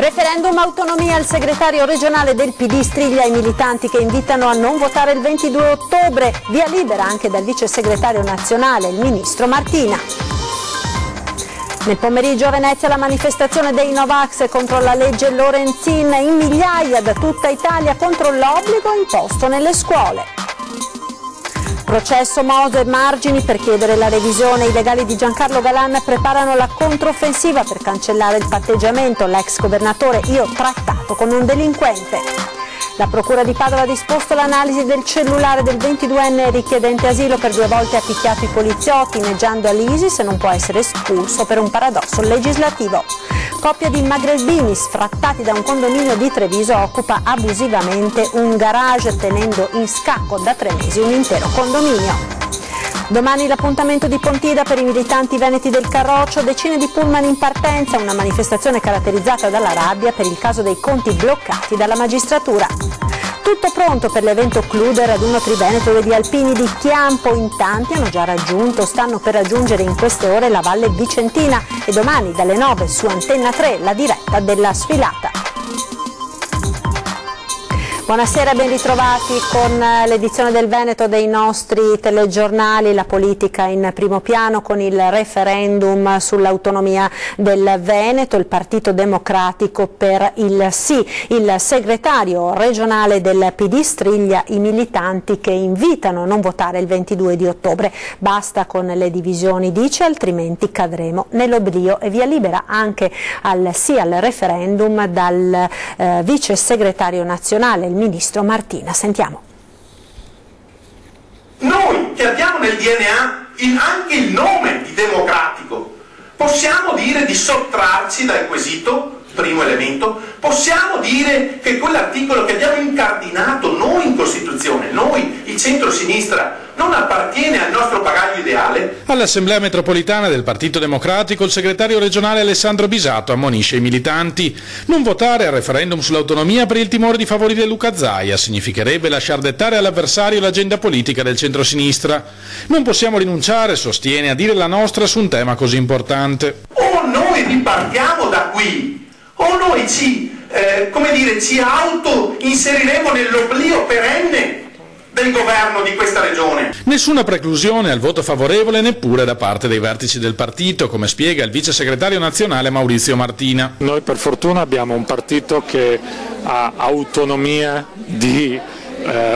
Referendum autonomia, il segretario regionale del PD striglia i militanti che invitano a non votare il 22 ottobre, via libera anche dal vice segretario nazionale, il ministro Martina. Nel pomeriggio a Venezia la manifestazione dei Novax contro la legge Lorenzin, in migliaia da tutta Italia contro l'obbligo imposto nelle scuole. Processo Mose e Margini per chiedere la revisione. I legali di Giancarlo Galan preparano la controffensiva per cancellare il patteggiamento. L'ex governatore: io ho trattato con un delinquente. La Procura di Padova ha disposto l'analisi del cellulare del 22enne richiedente asilo. Per 2 volte ha picchiato i poliziotti, inneggiando all'ISIS e non può essere espulso per un paradosso legislativo. Coppia di magrebini sfrattati da un condominio di Treviso occupa abusivamente un garage, tenendo in scacco da 3 mesi un intero condominio. Domani l'appuntamento di Pontida per i militanti veneti del Carroccio, decine di pullman in partenza, una manifestazione caratterizzata dalla rabbia per il caso dei conti bloccati dalla magistratura. Tutto pronto per l'evento Cluder, raduno triveneto degli alpini di Chiampo. In tanti hanno già raggiunto, stanno per raggiungere in queste ore la Valle Vicentina e domani dalle 9 su Antenna 3 la diretta della sfilata. Buonasera, ben ritrovati con l'edizione del Veneto dei nostri telegiornali. La politica in primo piano con il referendum sull'autonomia del Veneto, il Partito Democratico per il sì. Il segretario regionale del PD striglia i militanti che invitano a non votare il 22 di ottobre. Basta con le divisioni, dice, altrimenti cadremo nell'oblio, e via libera anche al sì al referendum dal vice segretario nazionale, il ministro Martina. Sentiamo. Noi che abbiamo nel DNA anche il nome di democratico, possiamo dire di sottrarci dal quesito, primo elemento, possiamo dire che quell'articolo che abbiamo incardinato noi in Costituzione, noi, il centro-sinistra, non appartiene al nostro bagaglio ideale? All'Assemblea metropolitana del Partito Democratico il segretario regionale Alessandro Bisato ammonisce i militanti: non votare al referendum sull'autonomia per il timore di favorire Luca Zaia significherebbe lasciar dettare all'avversario l'agenda politica del centro-sinistra. Non possiamo rinunciare, sostiene, a dire la nostra su un tema così importante. O noi ripartiamo da qui, o noi ci auto-inseriremo nell'oblio perenne del governo di questa regione. Nessuna preclusione al voto favorevole neppure da parte dei vertici del partito, come spiega il vice segretario nazionale Maurizio Martina. Noi per fortuna abbiamo un partito che ha autonomia di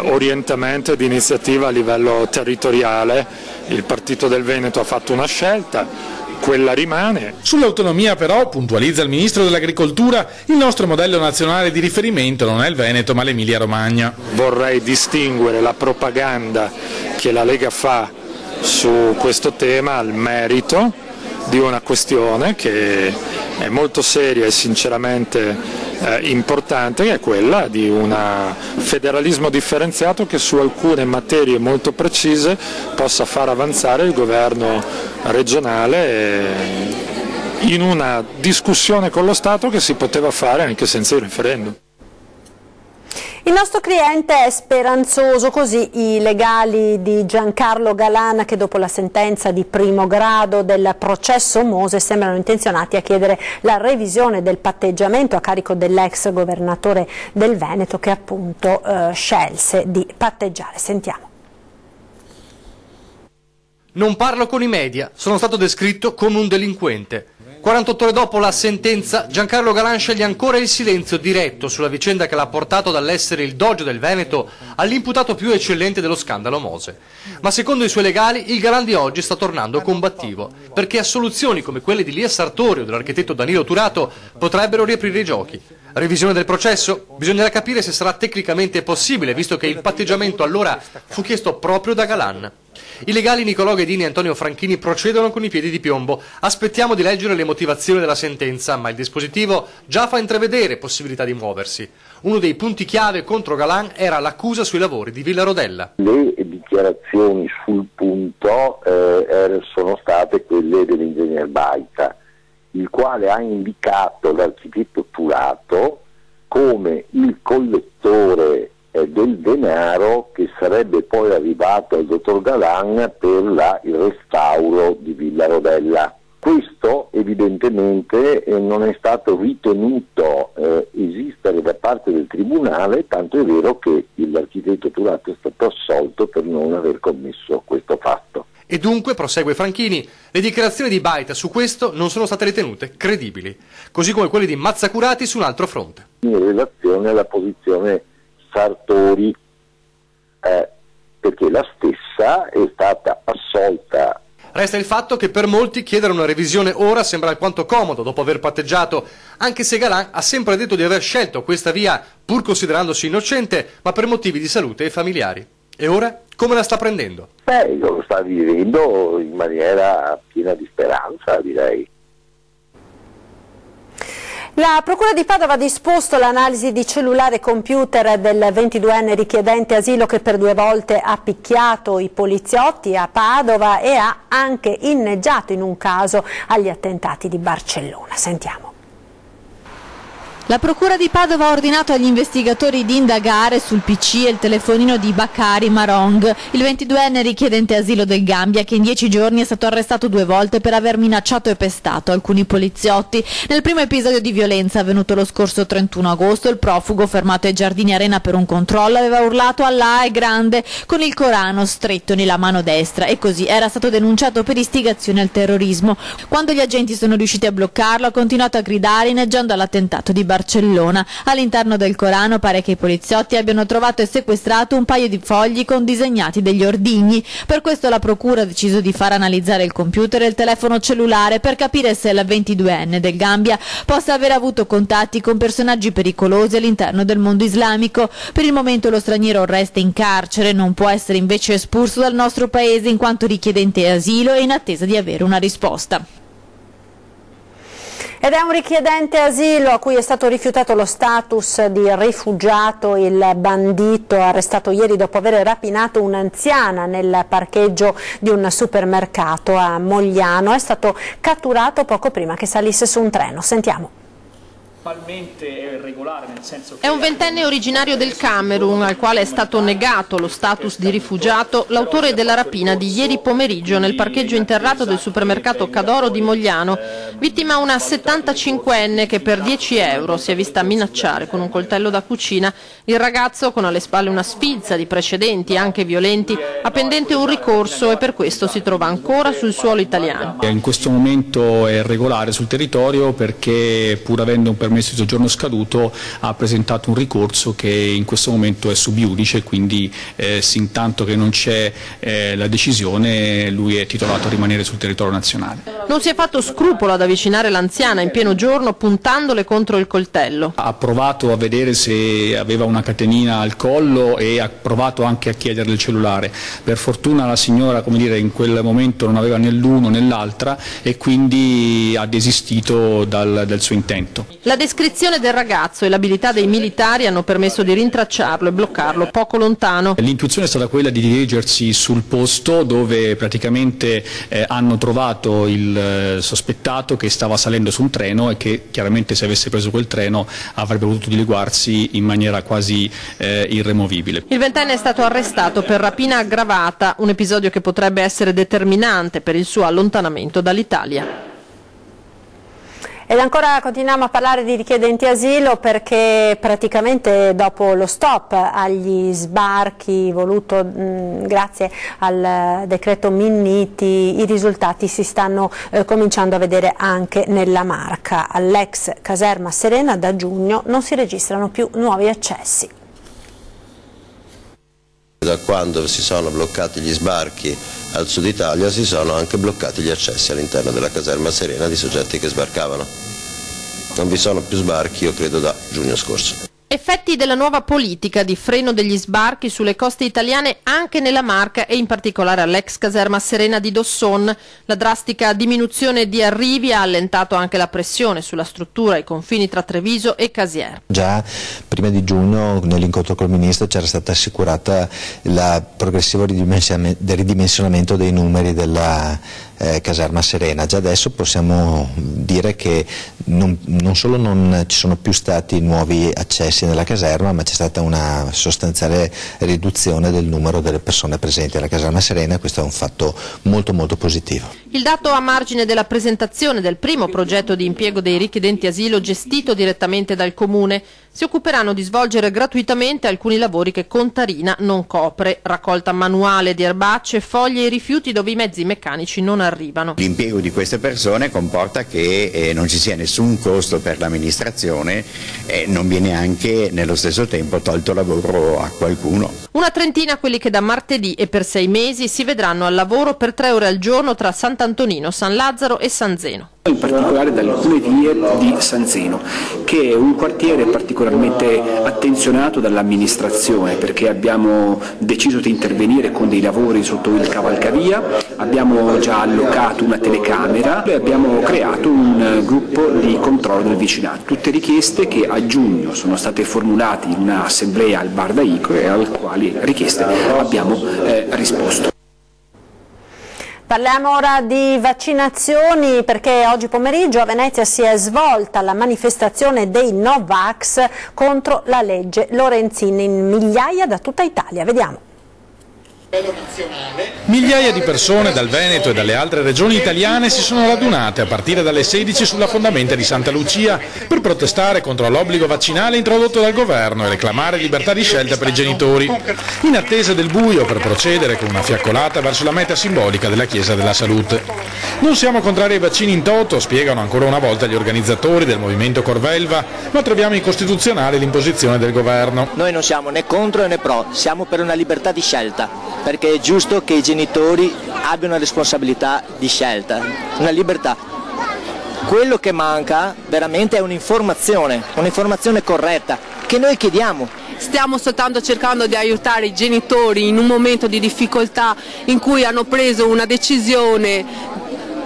orientamento e di iniziativa a livello territoriale. Il Partito del Veneto ha fatto una scelta, quella rimane. Sull'autonomia però, puntualizza il ministro dell'Agricoltura, il nostro modello nazionale di riferimento non è il Veneto ma l'Emilia-Romagna. Vorrei distinguere la propaganda che la Lega fa su questo tema al merito di una questione che è molto seria e sinceramente importante, che è quella di un federalismo differenziato che su alcune materie molto precise possa far avanzare il governo regionale in una discussione con lo Stato che si poteva fare anche senza il referendum. Il nostro cliente è speranzoso, così i legali di Giancarlo Galan, che dopo la sentenza di primo grado del processo Mose sembrano intenzionati a chiedere la revisione del patteggiamento a carico dell'ex governatore del Veneto, che appunto scelse di patteggiare. Sentiamo. Non parlo con i media, sono stato descritto come un delinquente. 48 ore dopo la sentenza, Giancarlo Galan sceglie ancora il silenzio diretto sulla vicenda che l'ha portato dall'essere il doge del Veneto all'imputato più eccellente dello scandalo Mose. Ma secondo i suoi legali, il Galan di oggi sta tornando combattivo, perché assoluzioni come quelle di Lia Sartori o dell'architetto Danilo Turato potrebbero riaprire i giochi. Revisione del processo? Bisognerà capire se sarà tecnicamente possibile, visto che il patteggiamento allora fu chiesto proprio da Galan. I legali Nicolò Ghedini e Antonio Franchini procedono con i piedi di piombo. Aspettiamo di leggere le motivazioni della sentenza, ma il dispositivo già fa intravedere possibilità di muoversi. Uno dei punti chiave contro Galan era l'accusa sui lavori di Villa Rodella. Le dichiarazioni sul punto sono state quelle dell'ingegner Baita, il quale ha indicato l'architetto Turato come il collettore del denaro che sarebbe poi arrivato al dottor Galan per il restauro di Villa Rodella. Questo evidentemente non è stato ritenuto esistere da parte del Tribunale, tanto è vero che l'architetto Turato è stato assolto per non aver commesso questo fatto. E dunque, prosegue Franchini, le dichiarazioni di Baita su questo non sono state ritenute credibili, così come quelle di Mazzacurati su un altro fronte. In relazione alla posizione Sartori, perché la stessa è stata assolta. Resta il fatto che per molti chiedere una revisione ora sembra alquanto comodo dopo aver patteggiato, anche se Galan ha sempre detto di aver scelto questa via pur considerandosi innocente, ma per motivi di salute e familiari. E ora come la sta prendendo? Lo sta vivendo in maniera piena di speranza, direi. La Procura di Padova ha disposto l'analisi di cellulare e computer del 22enne richiedente asilo che per 2 volte ha picchiato i poliziotti a Padova e ha anche inneggiato in un caso agli attentati di Barcellona. Sentiamo. La Procura di Padova ha ordinato agli investigatori di indagare sul PC e il telefonino di Bakari Marong, il 22enne richiedente asilo del Gambia che in 10 giorni è stato arrestato 2 volte per aver minacciato e pestato alcuni poliziotti. Nel primo episodio di violenza avvenuto lo scorso 31 agosto, il profugo, fermato ai Giardini Arena per un controllo, aveva urlato Allah è grande con il Corano stretto nella mano destra e così era stato denunciato per istigazione al terrorismo. Quando gli agenti sono riusciti a bloccarlo ha continuato a gridare inneggiando all'attentato di Barcellona. All'interno del Corano pare che i poliziotti abbiano trovato e sequestrato un paio di fogli con disegnati degli ordigni. Per questo la Procura ha deciso di far analizzare il computer e il telefono cellulare per capire se il 22enne del Gambia possa aver avuto contatti con personaggi pericolosi all'interno del mondo islamico. Per il momento lo straniero resta in carcere, non può essere invece espulso dal nostro paese in quanto richiedente asilo e in attesa di avere una risposta. Ed è un richiedente asilo a cui è stato rifiutato lo status di rifugiato. Il bandito, arrestato ieri dopo aver rapinato un'anziana nel parcheggio di un supermercato a Mogliano, è stato catturato poco prima che salisse su un treno. Sentiamo. È un 20enne originario del Camerun al quale è stato negato lo status di rifugiato l'autore della rapina di ieri pomeriggio nel parcheggio interrato del supermercato Cadoro di Mogliano. Vittima una 75enne che per 10 euro si è vista minacciare con un coltello da cucina. Il ragazzo, con alle spalle una sfilza di precedenti anche violenti, ha pendente un ricorso e per questo si trova ancora sul suolo italiano. In questo momento è regolare sul territorio perché, pur avendo un permesso di soggiorno scaduto, ha presentato un ricorso che in questo momento è sub iudice, quindi sin tanto che non c'è la decisione lui è titolato a rimanere sul territorio nazionale. Non si è fatto scrupolo ad avvicinare l'anziana in pieno giorno puntandole contro il coltello. Ha provato a vedere se aveva una catenina al collo e ha provato anche a chiederle il cellulare. Per fortuna la signora, come dire, in quel momento non aveva né l'uno né l'altra e quindi ha desistito dal suo intento. La descrizione del ragazzo e l'abilità dei militari hanno permesso di rintracciarlo e bloccarlo poco lontano. L'intuizione è stata quella di dirigersi sul posto dove praticamente hanno trovato il sospettato che stava salendo su un treno e che chiaramente se avesse preso quel treno avrebbe potuto dileguarsi in maniera quasi irremovibile. Il 20enne è stato arrestato per rapina aggravata, un episodio che potrebbe essere determinante per il suo allontanamento dall'Italia. Ed ancora continuiamo a parlare di richiedenti asilo perché praticamente dopo lo stop agli sbarchi voluto grazie al decreto Minniti i risultati si stanno cominciando a vedere anche nella Marca. All'ex caserma Serena da giugno non si registrano più nuovi accessi. Da quando si sono bloccati gli sbarchi al sud Italia si sono anche bloccati gli accessi all'interno della caserma Serena di soggetti che sbarcavano. Non vi sono più sbarchi, io credo, da giugno scorso. Effetti della nuova politica di freno degli sbarchi sulle coste italiane anche nella Marca e in particolare all'ex caserma Serena di Dosson. La drastica diminuzione di arrivi ha allentato anche la pressione sulla struttura ai confini tra Treviso e Casier. Già prima di giugno nell'incontro col Ministro c'era stata assicurata il progressivo ridimensionamento dei numeri caserma Serena. Già adesso possiamo dire che non solo non ci sono più stati nuovi accessi nella caserma, ma c'è stata una sostanziale riduzione del numero delle persone presenti alla caserma Serena. Questo è un fatto molto positivo. Il dato a margine della presentazione del primo progetto di impiego dei richiedenti asilo gestito direttamente dal Comune. Si occuperanno di svolgere gratuitamente alcuni lavori che Contarina non copre: raccolta manuale di erbacce, foglie e rifiuti dove i mezzi meccanici non arrivano. L'impiego di queste persone comporta che non ci sia nessun costo per l'amministrazione e non viene anche nello stesso tempo tolto lavoro a qualcuno. Una trentina quelli che da martedì e per 6 mesi si vedranno al lavoro per 3 ore al giorno tra Sant'Antonino, San Lazzaro e San Zeno. In particolare da alcune vie di San Zeno, che è un quartiere particolarmente attenzionato dall'amministrazione, perché abbiamo deciso di intervenire con dei lavori sotto il cavalcavia, abbiamo già allocato una telecamera e abbiamo creato un gruppo di controllo del vicinato. Tutte richieste che a giugno sono state formulate in un'assemblea al Bar d'Aico e alle quali richieste abbiamo risposto. Parliamo ora di vaccinazioni, perché oggi pomeriggio a Venezia si è svolta la manifestazione dei Novax contro la legge Lorenzin in migliaia da tutta Italia. Vediamo. Migliaia di persone dal Veneto e dalle altre regioni italiane si sono radunate a partire dalle 16 sulla fondamenta di Santa Lucia per protestare contro l'obbligo vaccinale introdotto dal governo e reclamare libertà di scelta per i genitori, in attesa del buio per procedere con una fiaccolata verso la meta simbolica della Chiesa della Salute. Non siamo contrari ai vaccini in toto, spiegano ancora una volta gli organizzatori del movimento Corvelva, ma troviamo incostituzionale l'imposizione del governo. Noi non siamo né contro né pro, siamo per una libertà di scelta, perché è giusto che i genitori abbiano una responsabilità di scelta, una libertà. Quello che manca veramente è un'informazione corretta, che noi chiediamo. Stiamo soltanto cercando di aiutare i genitori in un momento di difficoltà in cui hanno preso una decisione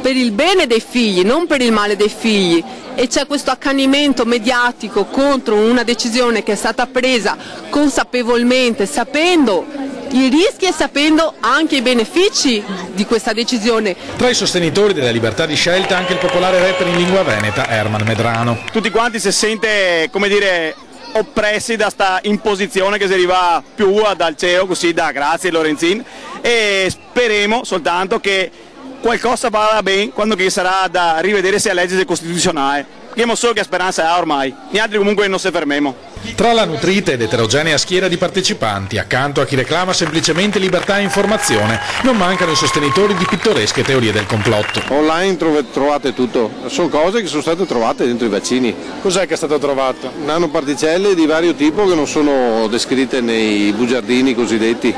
per il bene dei figli, non per il male dei figli, e c'è questo accanimento mediatico contro una decisione che è stata presa consapevolmente, sapendo i rischi e sapendo anche i benefici di questa decisione. Tra i sostenitori della libertà di scelta anche il popolare rapper in lingua veneta Erman Medrano. Tutti quanti si sente, come dire, oppressi da sta imposizione che si arriva più dal cielo, così da grazie Lorenzin, e speriamo soltanto che qualcosa vada bene quando che sarà da rivedere se è legge costituzionale. Abbiamo solo che speranza ha ormai, gli altri comunque non si fermiamo. Tra la nutrita ed eterogenea schiera di partecipanti, accanto a chi reclama semplicemente libertà e informazione, non mancano i sostenitori di pittoresche teorie del complotto. Online trovate tutto, sono cose che sono state trovate dentro i vaccini. Cos'è che è stato trovato? Nanoparticelle di vario tipo che non sono descritte nei bugiardini cosiddetti,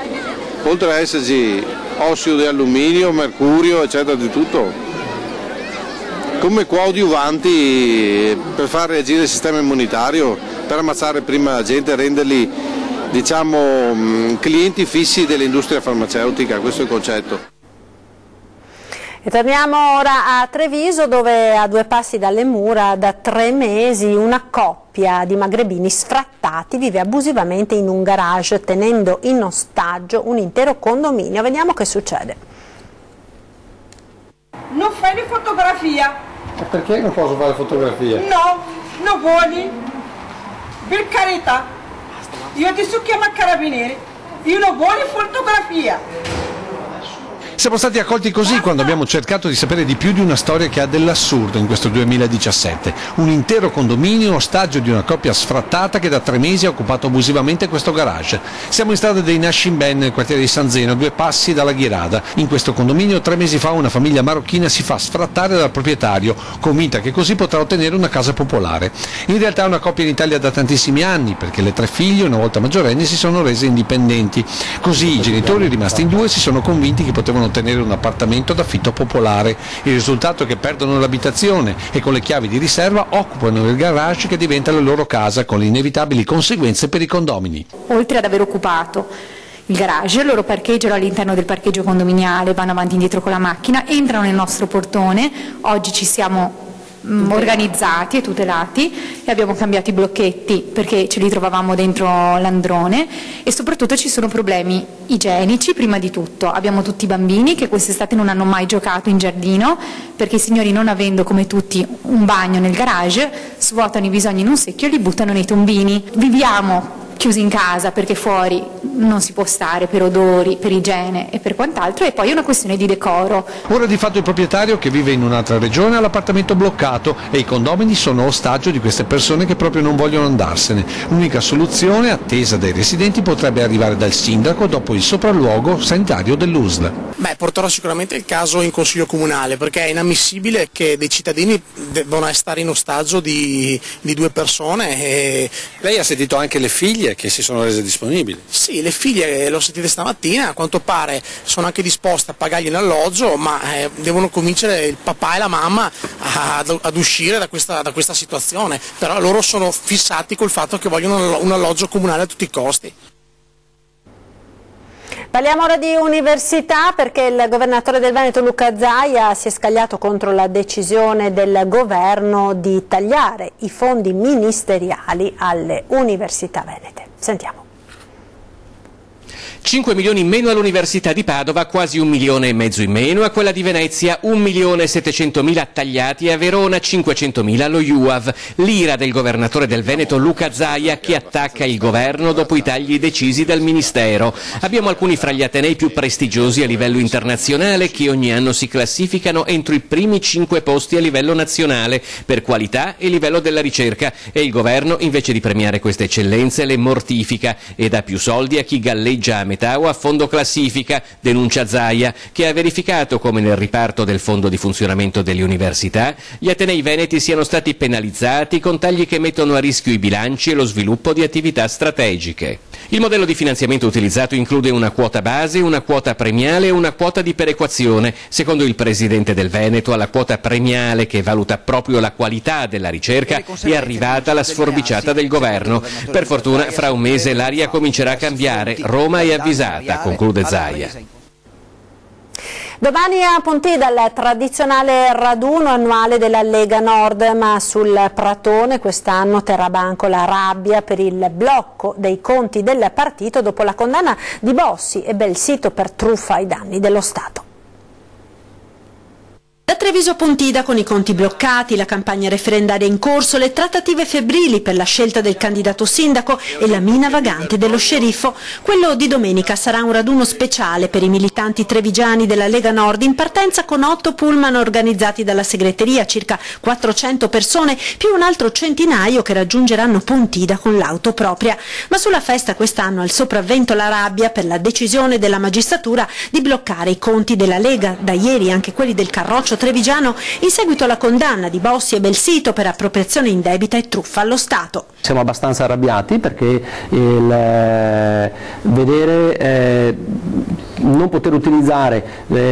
oltre a esserci ossido di alluminio, mercurio, eccetera, di tutto. Come coadiuvanti per far reagire il sistema immunitario, per ammazzare prima la gente e renderli, diciamo, clienti fissi dell'industria farmaceutica, questo è il concetto. E torniamo ora a Treviso, dove a 2 passi dalle mura da 3 mesi una coppia di magrebini sfrattati vive abusivamente in un garage, tenendo in ostaggio un intero condominio. Vediamo che succede. Non fai le fotografie. E perché non posso fare fotografie? No, non vuoi. Per carità. Io adesso chiamo i carabinieri. Io non voglio fotografia. Siamo stati accolti così quando abbiamo cercato di sapere di più di una storia che ha dell'assurdo in questo 2017. Un intero condominio ostaggio di una coppia sfrattata che da 3 mesi ha occupato abusivamente questo garage. Siamo in strada dei Nascimben, nel quartiere di San Zeno, a 2 passi dalla Ghirada. In questo condominio 3 mesi fa una famiglia marocchina si fa sfrattare dal proprietario, convinta che così potrà ottenere una casa popolare. In realtà è una coppia in Italia da tantissimi anni, perché le 3 figlie, una volta maggiorenni, si sono rese indipendenti. Così i genitori, rimasti in 2, si sono convinti che potevano ottenere un appartamento d'affitto popolare. Il risultato è che perdono l'abitazione e con le chiavi di riserva occupano il garage che diventa la loro casa, con le inevitabili conseguenze per i condomini. Oltre ad aver occupato il garage, loro parcheggiano all'interno del parcheggio condominiale, vanno avanti e indietro con la macchina, entrano nel nostro portone. Oggi ci siamo organizzati e tutelati, e abbiamo cambiato i blocchetti perché ce li trovavamo dentro l'androne, e soprattutto ci sono problemi igienici. Prima di tutto abbiamo tutti i bambini che quest'estate non hanno mai giocato in giardino perché i signori, non avendo come tutti un bagno nel garage, svuotano i bisogni in un secchio e li buttano nei tombini. Viviamo chiusi in casa perché fuori non si può stare per odori, per igiene e per quant'altro, e poi è una questione di decoro. Ora di fatto il proprietario, che vive in un'altra regione, ha l'appartamento bloccato e i condomini sono ostaggio di queste persone che proprio non vogliono andarsene. L'unica soluzione attesa dai residenti potrebbe arrivare dal sindaco dopo il sopralluogo sanitario dell'USL. Porterò sicuramente il caso in consiglio comunale, perché è inammissibile che dei cittadini debbano stare in ostaggio di due persone. Lei ha sentito anche le figlie che si sono rese disponibili? Sì, le figlie l'ho sentite stamattina, a quanto pare sono anche disposte a pagargli l'alloggio, ma devono convincere il papà e la mamma ad uscire da questa situazione. Però loro sono fissati col fatto che vogliono un alloggio comunale a tutti i costi. Parliamo ora di università, perché il governatore del Veneto Luca Zaia si è scagliato contro la decisione del governo di tagliare i fondi ministeriali alle università venete. Sentiamo. 5 milioni in meno all'Università di Padova, quasi 1,5 milioni in meno, a quella di Venezia 1.700.000 tagliati e a Verona 500.000 allo IUAV. L'ira del governatore del Veneto Luca Zaia, che attacca il governo dopo i tagli decisi dal Ministero. Abbiamo alcuni fra gli atenei più prestigiosi a livello internazionale che ogni anno si classificano entro i primi 5 posti a livello nazionale per qualità e livello della ricerca, e il governo, invece di premiare queste eccellenze, le mortifica e dà più soldi a chi galleggia a metà o a fondo classifica, denuncia Zaia, che ha verificato come nel riparto del fondo di funzionamento delle università gli atenei veneti siano stati penalizzati con tagli che mettono a rischio i bilanci e lo sviluppo di attività strategiche. Il modello di finanziamento utilizzato include una quota base, una quota premiale e una quota di perequazione. Secondo il presidente del Veneto, alla quota premiale, che valuta proprio la qualità della ricerca, è arrivata la sforbiciata del governo. Per fortuna fra un mese l'aria comincerà a cambiare. Roma è avvisata, conclude Zaia. Domani a Pontida il tradizionale raduno annuale della Lega Nord, ma sul Pratone quest'anno terrà banco la rabbia per il blocco dei conti del partito dopo la condanna di Bossi e Belsito per truffa ai danni dello Stato. Da Treviso a Pontida, con i conti bloccati, la campagna referendaria in corso, le trattative febbrili per la scelta del candidato sindaco e la mina vagante dello sceriffo, quello di domenica sarà un raduno speciale per i militanti trevigiani della Lega Nord, in partenza con 8 pullman organizzati dalla segreteria, circa 400 persone, più un altro centinaio che raggiungeranno Pontida con l'auto propria. Ma sulla festa quest'anno ha il sopravvento la rabbia per la decisione della magistratura di bloccare i conti della Lega, da ieri anche quelli del Carroccio trevigiano, in seguito alla condanna di Bossi e Belsito per appropriazione indebita e truffa allo Stato. Siamo abbastanza arrabbiati perché vedere non poter utilizzare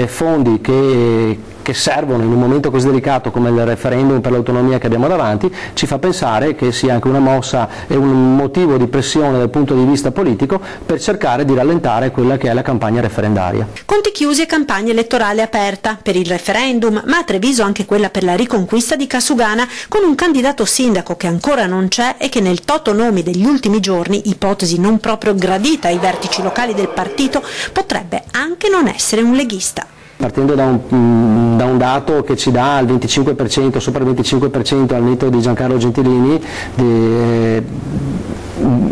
fondi che servono in un momento così delicato come il referendum per l'autonomia che abbiamo davanti, ci fa pensare che sia anche una mossa e un motivo di pressione dal punto di vista politico per cercare di rallentare quella che è la campagna referendaria. Conti chiusi e campagna elettorale aperta per il referendum, ma a Treviso anche quella per la riconquista di Casugana, con un candidato sindaco che ancora non c'è e che nel toto nomi degli ultimi giorni, ipotesi non proprio gradita ai vertici locali del partito, potrebbe anche non essere un leghista. Partendo da un dato che ci dà il 25%, sopra il 25% al netto di Giancarlo Gentilini,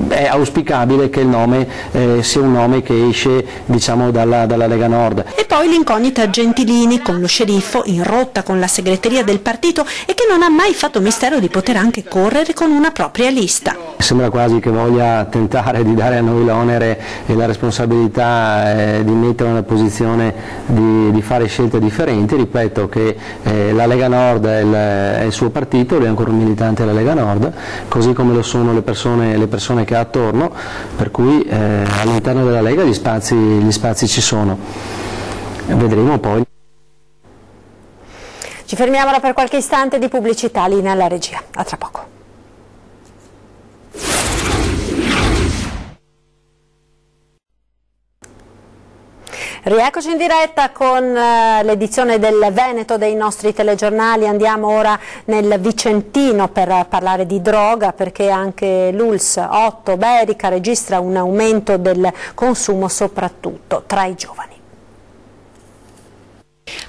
è auspicabile che il nome sia un nome che esce, diciamo, dalla Lega Nord. E poi l'incognita Gentilini con lo sceriffo in rotta con la segreteria del partito e che non ha mai fatto mistero di poter anche correre con una propria lista. Sembra quasi che voglia tentare di dare a noi l'onere e la responsabilità di mettere nella posizione di fare scelte differenti. Ripeto che la Lega Nord è il suo partito, lui è ancora un militante della Lega Nord, così come lo sono le persone che ha attorno, per cui all'interno della Lega gli spazi ci sono. Vedremo poi. Ci fermiamo ora per qualche istante di pubblicità, linea alla regia. A tra poco. Rieccoci in diretta con l'edizione del Veneto dei nostri telegiornali. Andiamo ora nel Vicentino per parlare di droga, perché anche l'ULSS 8 Berica registra un aumento del consumo soprattutto tra i giovani.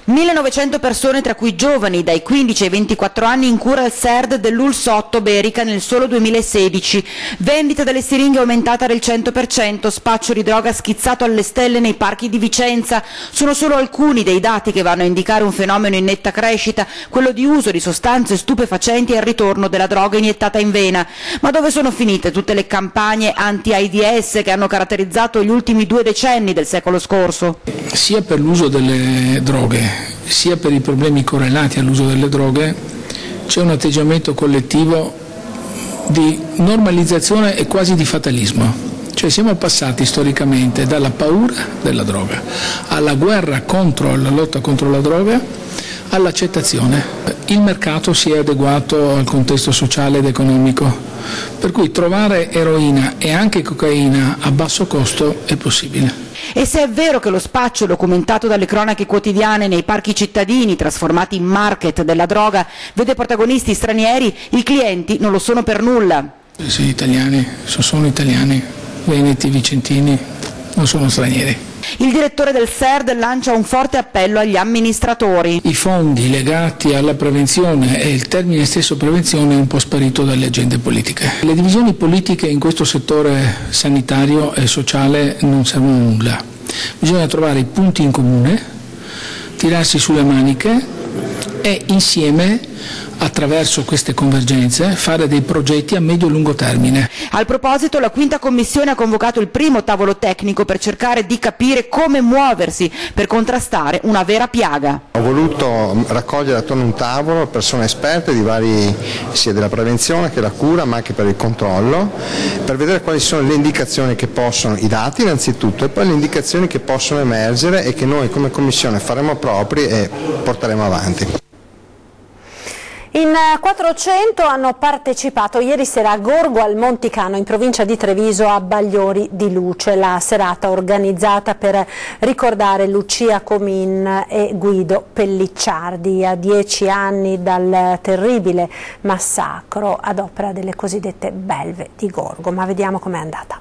1900 persone, tra cui giovani dai 15 ai 24 anni, in cura al SERD dell'ULSS 8 Berica nel solo 2016. Vendita delle siringhe aumentata del 100%, spaccio di droga schizzato alle stelle nei parchi di Vicenza. Sono solo alcuni dei dati che vanno a indicare un fenomeno in netta crescita, quello di uso di sostanze stupefacenti e il ritorno della droga iniettata in vena. Ma dove sono finite tutte le campagne anti-AIDS che hanno caratterizzato gli ultimi 2 decenni del secolo scorso? Sia per l'uso delle droghe sia per i problemi correlati all'uso delle droghe c'è un atteggiamento collettivo di normalizzazione e quasi di fatalismo. Cioè siamo passati storicamente dalla paura della droga alla guerra alla lotta contro la droga, all'accettazione. Il mercato si è adeguato al contesto sociale ed economico, per cui trovare eroina e anche cocaina a basso costo è possibile. E se è vero che lo spaccio documentato dalle cronache quotidiane nei parchi cittadini, trasformati in market della droga, vede protagonisti stranieri, i clienti non lo sono per nulla. Sì, italiani, sono italiani, veneti, vicentini, non sono stranieri. Il direttore del SERD lancia un forte appello agli amministratori. I fondi legati alla prevenzione e il termine stesso prevenzione è un po' sparito dalle agende politiche. Le divisioni politiche in questo settore sanitario e sociale non servono a nulla. Bisogna trovare i punti in comune, tirarsi sulle maniche e insieme, attraverso queste convergenze, fare dei progetti a medio e lungo termine. Al proposito, la 5ª Commissione ha convocato il primo tavolo tecnico per cercare di capire come muoversi per contrastare una vera piaga. Ho voluto raccogliere attorno a un tavolo persone esperte di vari, sia della prevenzione che della cura, ma anche per il controllo, per vedere quali sono le indicazioni che possono, i dati innanzitutto, e poi le indicazioni che possono emergere e che noi come Commissione faremo propri e porteremo avanti. In 400 hanno partecipato ieri sera a Gorgo al Monticano, in provincia di Treviso, a Bagliori di Luce, la serata organizzata per ricordare Lucia Comin e Guido Pellicciardi, a 10 anni dal terribile massacro ad opera delle cosiddette belve di Gorgo. Ma vediamo com'è andata.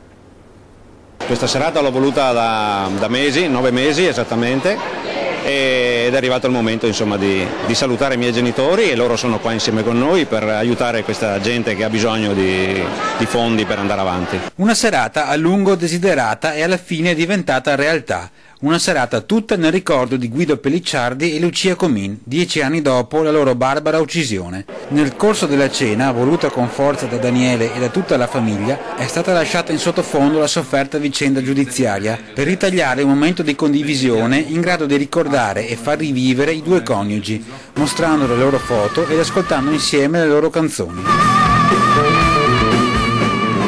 Questa serata l'ho voluta da mesi, 9 mesi esattamente, ed è arrivato il momento, insomma, di salutare i miei genitori, e loro sono qua insieme con noi per aiutare questa gente che ha bisogno di fondi per andare avanti. Una serata a lungo desiderata e alla fine è diventata realtà. Una serata tutta nel ricordo di Guido Pellicciardi e Lucia Comin, 10 anni dopo la loro barbara uccisione. Nel corso della cena, voluta con forza da Daniele e da tutta la famiglia, è stata lasciata in sottofondo la sofferta vicenda giudiziaria, per ritagliare un momento di condivisione in grado di ricordare e far rivivere i 2 coniugi, mostrando le loro foto ed ascoltando insieme le loro canzoni.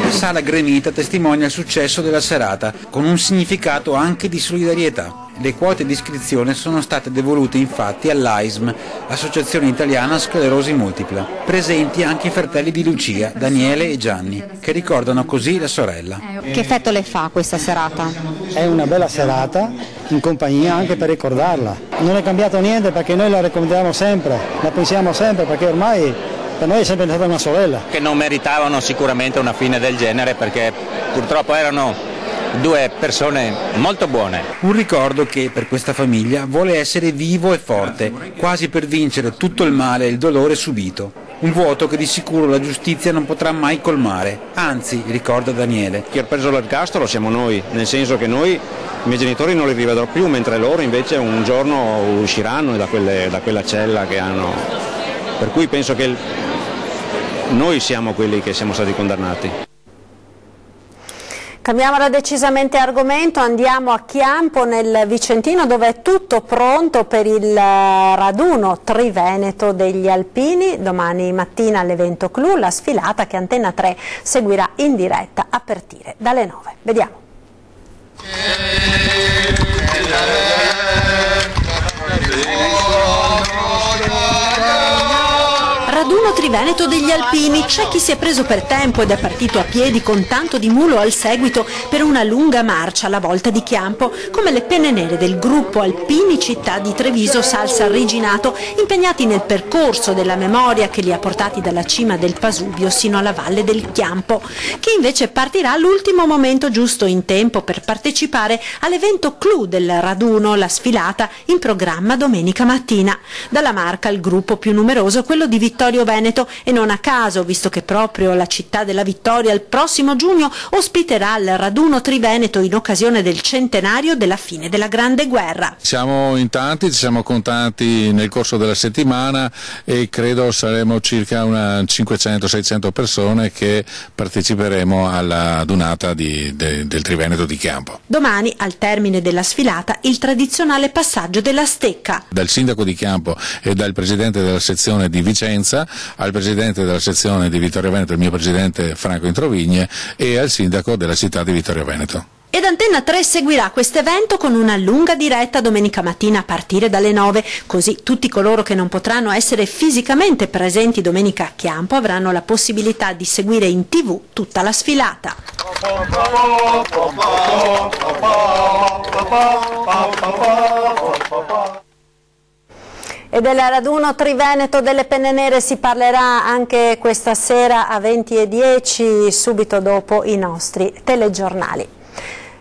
La sala gremita testimonia il successo della serata, con un significato anche di solidarietà. Le quote di iscrizione sono state devolute infatti all'AISM, Associazione Italiana Sclerosi Multipla. Presenti anche i fratelli di Lucia, Daniele e Gianni, che ricordano così la sorella. Che effetto le fa questa serata? È una bella serata, in compagnia, anche per ricordarla. Non è cambiato niente, perché noi la ricordiamo sempre, la pensiamo sempre, perché ormai per noi è sempre stata una sorella. Che non meritavano sicuramente una fine del genere, perché purtroppo erano 2 persone molto buone. Un ricordo che per questa famiglia vuole essere vivo e forte, quasi per vincere tutto il male e il dolore subito. Un vuoto che di sicuro la giustizia non potrà mai colmare, anzi, ricorda Daniele. Chi ha preso l'ergastolo siamo noi, nel senso che noi, i miei genitori, non li rivedrò più, mentre loro invece un giorno usciranno da quella cella che hanno. Per cui penso che noi siamo quelli che siamo stati condannati. Cambiamo decisamente argomento, andiamo a Chiampo nel Vicentino, dove è tutto pronto per il raduno Triveneto degli Alpini. Domani mattina all'evento clou, la sfilata che Antenna 3 seguirà in diretta a partire dalle 9. Vediamo. raduno triveneto degli alpini. C'è chi si è preso per tempo ed è partito a piedi con tanto di mulo al seguito per una lunga marcia alla volta di Chiampo, come le penne nere del gruppo Alpini Città di Treviso Salsa Reginato, impegnati nel percorso della memoria che li ha portati dalla cima del Pasubio sino alla valle del Chiampo. Chi invece partirà all'ultimo momento, giusto in tempo per partecipare all'evento clou del raduno, la sfilata, in programma domenica mattina. Dalla Marca il gruppo più numeroso è quello di Vittorio Veneto, e non a caso, visto che proprio la città della Vittoria il prossimo giugno ospiterà il raduno Triveneto in occasione del centenario della fine della Grande Guerra. Siamo in tanti, ci siamo contati nel corso della settimana e credo saremo circa una 500-600 persone che parteciperemo alla dunata del Triveneto di Chiampo. Domani, al termine della sfilata, il tradizionale passaggio della stecca. Dal sindaco di Chiampo e dal presidente della sezione di Vicenza al presidente della sezione di Vittorio Veneto, il mio presidente Franco Introvigne, e al sindaco della città di Vittorio Veneto. Ed Antenna 3 seguirà questo evento con una lunga diretta domenica mattina a partire dalle 9, così tutti coloro che non potranno essere fisicamente presenti domenica a Chiampo avranno la possibilità di seguire in TV tutta la sfilata. E del raduno Triveneto delle Penne Nere si parlerà anche questa sera a 20:10, subito dopo i nostri telegiornali.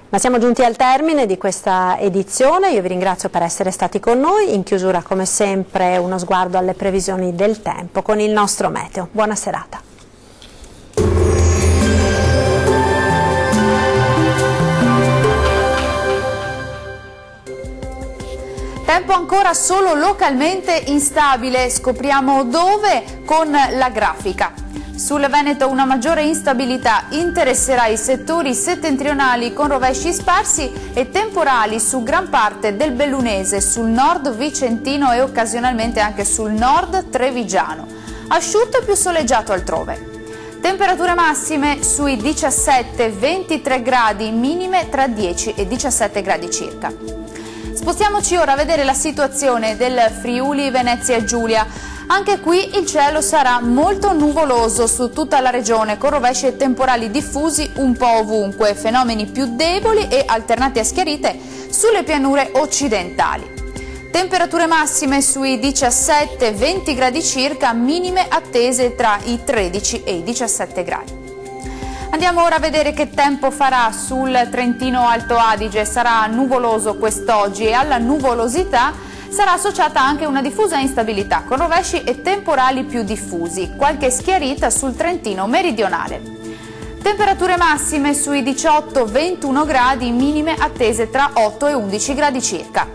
Ma siamo giunti al termine di questa edizione, io vi ringrazio per essere stati con noi. In chiusura, come sempre, uno sguardo alle previsioni del tempo con il nostro meteo. Buona serata. Tempo ancora solo localmente instabile, scopriamo dove con la grafica. Sul Veneto una maggiore instabilità interesserà i settori settentrionali con rovesci sparsi e temporali su gran parte del Bellunese, sul nord vicentino e occasionalmente anche sul nord trevigiano. Asciutto e più soleggiato altrove. Temperature massime sui 17-23 gradi, minime tra 10 e 17 gradi circa. Spostiamoci ora a vedere la situazione del Friuli Venezia Giulia. Anche qui il cielo sarà molto nuvoloso su tutta la regione, con rovesci e temporali diffusi un po' ovunque, fenomeni più deboli e alternati a schiarite sulle pianure occidentali. Temperature massime sui 17-20 gradi circa, minime attese tra i 13 e i 17 gradi. Andiamo ora a vedere che tempo farà sul Trentino Alto Adige. Sarà nuvoloso quest'oggi e alla nuvolosità sarà associata anche una diffusa instabilità con rovesci e temporali più diffusi, qualche schiarita sul Trentino meridionale. Temperature massime sui 18-21 gradi, minime attese tra 8 e 11 gradi circa.